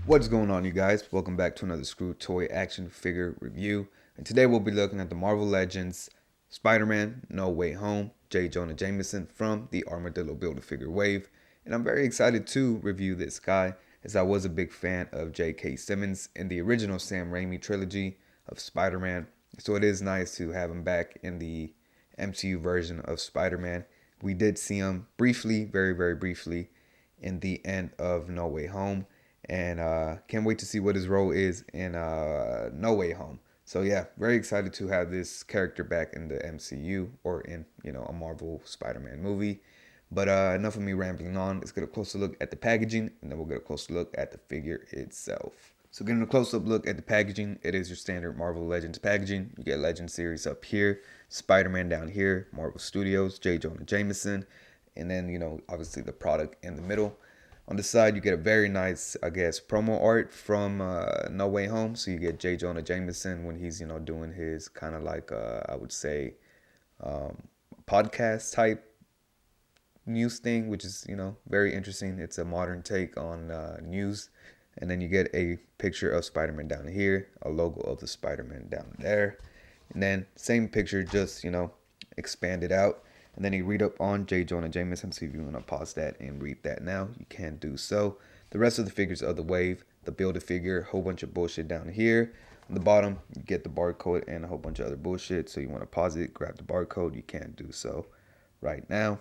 What's going on, you guys? Welcome back to another Screw Toy action figure review. And today we'll be looking at the Marvel Legends Spider-Man No Way Home, J. Jonah Jameson from the Armadillo Build-A-Figure wave. And I'm very excited to review this guy, as I was a big fan of J.K. Simmons in the original Sam Raimi trilogy of Spider-Man. So it is nice to have him back in the MCU version of Spider-Man. We did see him briefly, very briefly, in the end of No Way Home. And can't wait to see what his role is in No Way Home. So yeah, very excited to have this character back in the MCU or in a Marvel Spider-Man movie. But enough of me rambling on. Let's get a closer look at the packaging, and then we'll get a closer look at the figure itself. So getting a close-up look at the packaging, it is your standard Marvel Legends packaging. You get Legend Series up here, Spider-Man down here, Marvel Studios, J. Jonah Jameson, and then obviously the product in the middle. On the side, you get a very nice, promo art from No Way Home. So you get J. Jonah Jameson when he's, doing his kind of like, I would say, podcast type news thing, which is, very interesting. It's a modern take on news. And then you get a picture of Spider-Man down here, a logo of the Spider-Man down there. And then same picture, just, expanded out. And then you read up on J. Jonah Jameson. So if you want to pause that and read that now, you can do so. The rest of the figures of the wave, the Build-A-Figure, a whole bunch of bullshit down here. On the bottom, you get the barcode and a whole bunch of other bullshit. So you want to pause it, grab the barcode, you can do so right now.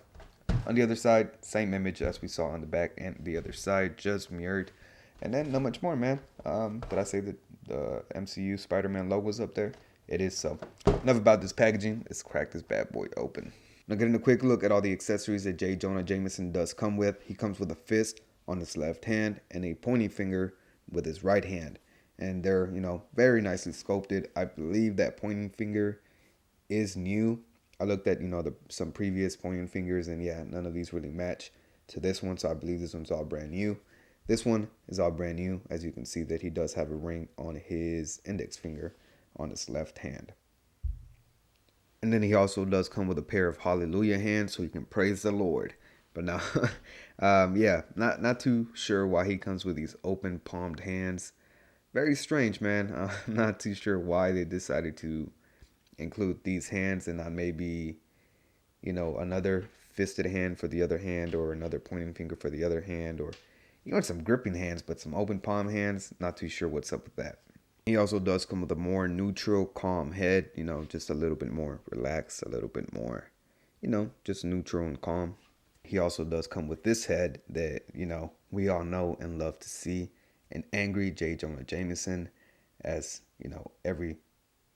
On the other side, same image as we saw on the back and the other side, just mirrored. And then not much more, man. Did I say that the MCU Spider-Man logo's up there? It is so. Enough about this packaging. Let's crack this bad boy open. Now getting a quick look at all the accessories that J. Jonah Jameson does come with. He comes with a fist on his left hand and a pointing finger with his right hand. And they're, very nicely sculpted. I believe that pointing finger is new. I looked at, some previous pointing fingers, and yeah, none of these really match to this one. So I believe this one's all brand new. This one is all brand new. As you can see that he does have a ring on his index finger on his left hand. And then he also does come with a pair of hallelujah hands so he can praise the Lord. But now, yeah, not too sure why he comes with these open palmed hands. Very strange, man. I'm not too sure why they decided to include these hands and not maybe, another fisted hand for the other hand, or another pointing finger for the other hand, or some gripping hands, but some open palm hands. Not too sure what's up with that. He also does come with a more neutral, calm head, just a little bit more relaxed, a little bit more, just neutral and calm. He also does come with this head that, we all know and love to see, an angry J. Jonah Jameson, as, every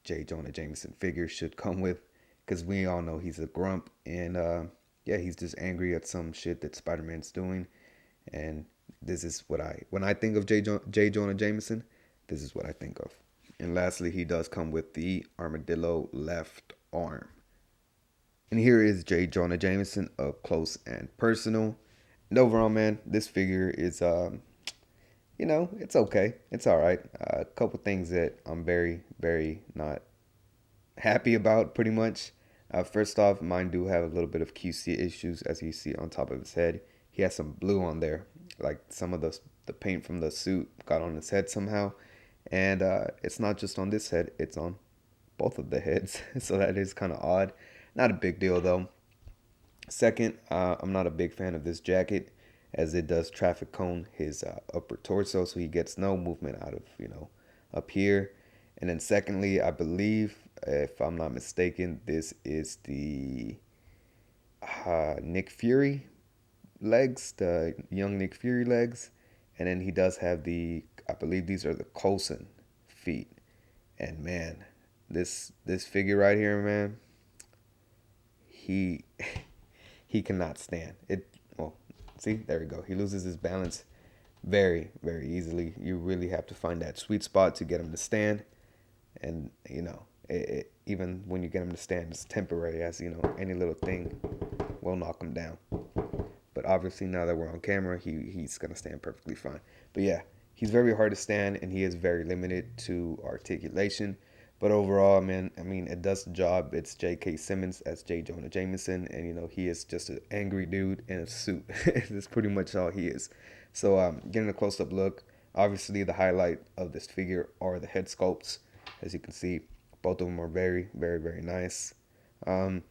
J. Jonah Jameson figure should come with, because we all know he's a grump, and, yeah, he's just angry at some shit that Spider-Man's doing, and this is when I think of J. Jonah Jameson, this is what I think of. And lastly, he does come with the Armadillo left arm. And here is J. Jonah Jameson up close and personal. And overall, man, this figure is, it's okay. It's all right. A couple things that I'm very not happy about, pretty much. First off, mine do have a little bit of QC issues, as you see on top of his head. He has some blue on there, like some of the paint from the suit got on his head somehow. And it's not just on this head, it's on both of the heads. So that is kind of odd. Not a big deal, though. Second, I'm not a big fan of this jacket, as it does traffic cone his upper torso, so he gets no movement out of, up here. And then secondly, I believe, if I'm not mistaken, this is the Nick Fury legs, the young Nick Fury legs. And then he does have I believe these are the Coulson feet. And man, this figure right here, man, he cannot stand it. Well, see, there we go. He loses his balance very easily. You really have to find that sweet spot to get him to stand. And even when you get him to stand, it's temporary, as any little thing will knock him down. But obviously, now that we're on camera, he's going to stand perfectly fine. But yeah, he's very hard to stand, and he is very limited to articulation. But overall, man, I mean, it does the job. It's J.K. Simmons as J. Jonah Jameson, and, he is just an angry dude in a suit. That's pretty much all he is. So getting a close-up look, Obviously, the highlight of this figure are the head sculpts. As you can see, both of them are very, very, very nice. Um,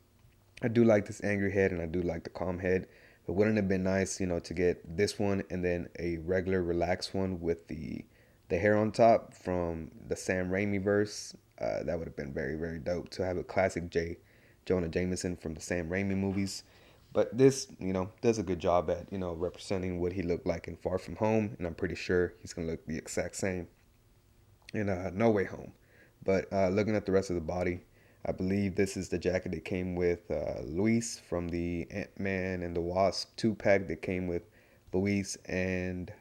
I do like this angry head and I do like the calm head. But wouldn't it have been nice, to get this one and then a regular relaxed one with the hair on top from the Sam Raimi verse? That would have been very, very dope to have a classic Jonah Jameson from the Sam Raimi movies. But this, does a good job at, representing what he looked like in Far From Home. And I'm pretty sure he's going to look the exact same in No Way Home. But looking at the rest of the body, I believe this is the jacket that came with Luis from the Ant-Man and the Wasp 2-pack that came with Luis and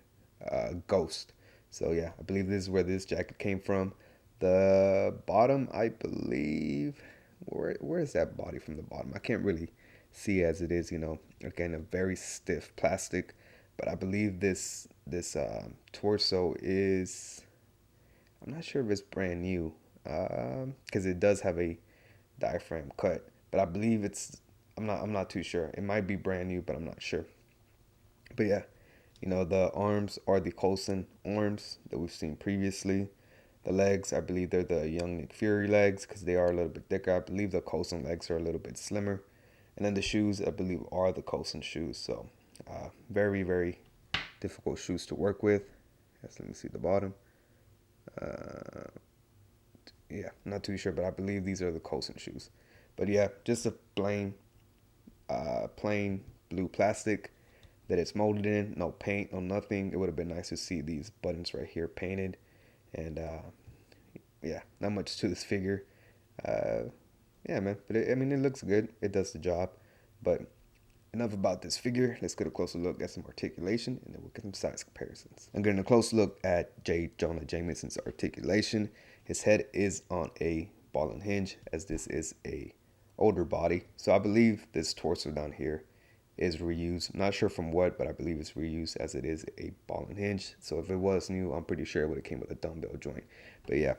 Ghost. So yeah, I believe this is where this jacket came from. The bottom, I believe, where is that body from the bottom? I can't really see as it is, again, a very stiff plastic. But I believe this torso is, I'm not sure if it's brand new, because it does have a diaphragm cut, but I believe I'm not too sure. It might be brand new, but I'm not sure. But yeah, the arms are the Coulson arms that we've seen previously. The legs, I believe they're the young Nick Fury legs because they are a little bit thicker. I believe the Coulson legs are a little bit slimmer. And then the shoes, I believe, are the Coulson shoes. So very, very difficult shoes to work with. Yes, let me see the bottom. Yeah, not too sure, but I believe these are the Coulson shoes. But yeah, just a plain blue plastic that it's molded in. No paint, no nothing. It would have been nice to see these buttons right here painted. And yeah, not much to this figure. Yeah, man. But it looks good. It does the job. But enough about this figure. Let's get a closer look at some articulation, and then we'll get some size comparisons. I'm getting a close look at Jonah Jameson's articulation. His head is on a ball and hinge, as this is a older body. So I believe this torso down here is reused. Not sure from what, but I believe it's reused as it is a ball and hinge. So if it was new, I'm pretty sure it would have came with a dumbbell joint. But yeah,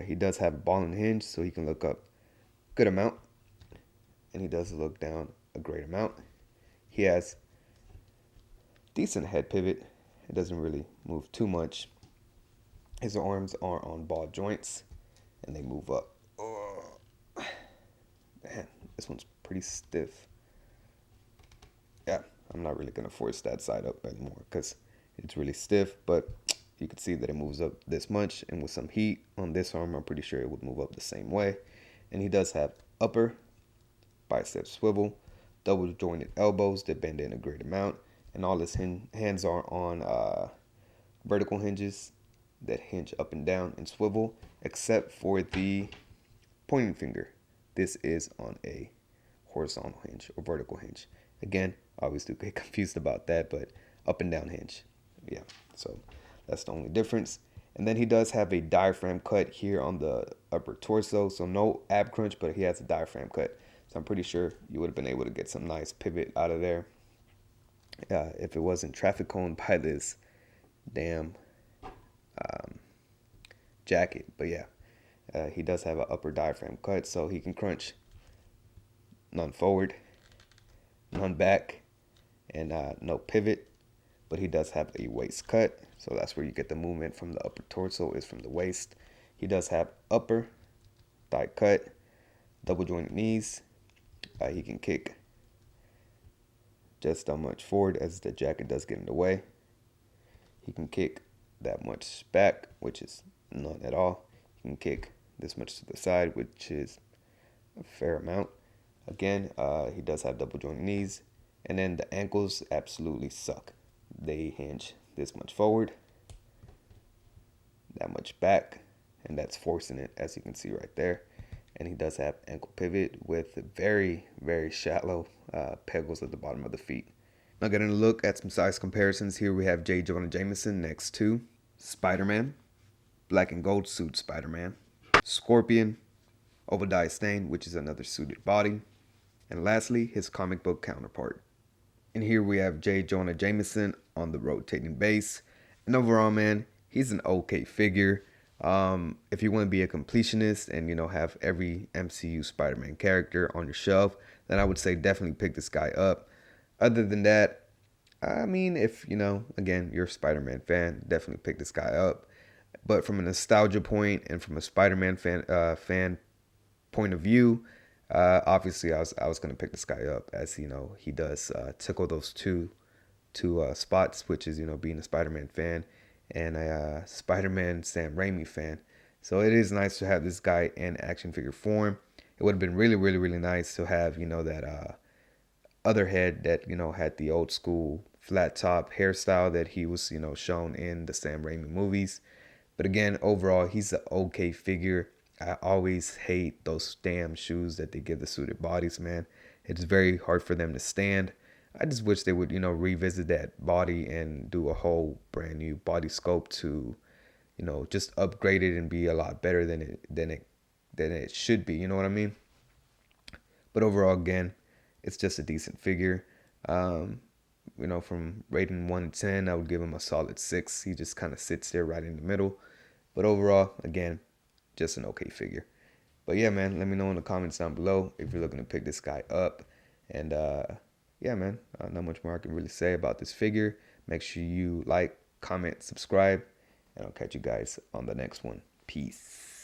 he does have a ball and hinge, so he can look up a good amount, and he does look down a great amount. He has decent head pivot. It doesn't really move too much. His arms are on ball joints, and they move up. Oh, man, this one's pretty stiff. Yeah, I'm not really going to force that side up anymore because it's really stiff, but you can see that it moves up this much, and with some heat on this arm, I'm pretty sure it would move up the same way. And he does have upper bicep swivel, double jointed elbows that bend in a great amount, and all his hands are on vertical hinges that hinge up and down and swivel, except for the pointing finger. This is on a horizontal hinge or vertical hinge. Again, I always do get confused about that, but up and down hinge. Yeah, so that's the only difference. And then he does have a diaphragm cut here on the upper torso, so no ab crunch, but he has a diaphragm cut. So I'm pretty sure you would have been able to get some nice pivot out of there if it wasn't traffic coned by this damn jacket. But yeah, he does have an upper diaphragm cut, so he can crunch none forward, none back, and no pivot. But he does have a waist cut, so that's where you get the movement from the upper torso is from the waist. He does have upper thigh cut, double jointed knees. He can kick just that much forward as the jacket does get in the way. He can kick that much back, which is none at all. He can kick this much to the side, which is a fair amount. Again, he does have double jointed knees. And then the ankles absolutely suck. They hinge this much forward, that much back, and that's forcing it, as you can see right there. And he does have ankle pivot with very, very shallow pegals at the bottom of the feet. Now getting a look at some size comparisons. Here we have Jonah Jameson next to Spider-Man, black and gold suit Spider-Man, Scorpion, Obadiah Stane, which is another suited body, and lastly, his comic book counterpart. And here we have Jonah Jameson on the rotating base. And overall, man, he's an okay figure. If you want to be a completionist and, have every MCU Spider-Man character on your shelf, then I would say definitely pick this guy up. Other than that, I mean, if again, you're a Spider-Man fan, definitely pick this guy up. But from a nostalgia point and from a Spider-Man fan point of view, obviously I was gonna pick this guy up, as he does tickle those two spots, which is being a Spider-Man fan and a Spider-Man Sam Raimi fan. So it is nice to have this guy in action figure form. It would have been really, really, really nice to have that other head that had the old school flat top hairstyle that he was shown in the Sam Raimi movies. But again, overall, he's an okay figure. I always hate those damn shoes that they give the suited bodies, man. It's very hard for them to stand. I just wish they would, revisit that body and do a whole brand new body sculpt to, just upgrade it and be a lot better than it should be. You know what I mean? But overall, again, it's just a decent figure. Um, from rating 1 to 10, I would give him a solid 6. He just kind of sits there right in the middle. But overall, again, just an okay figure. But yeah, man, let me know in the comments down below if you're looking to pick this guy up. And yeah, man, not much more I can really say about this figure. Make sure you like, comment, subscribe, and I'll catch you guys on the next one. Peace.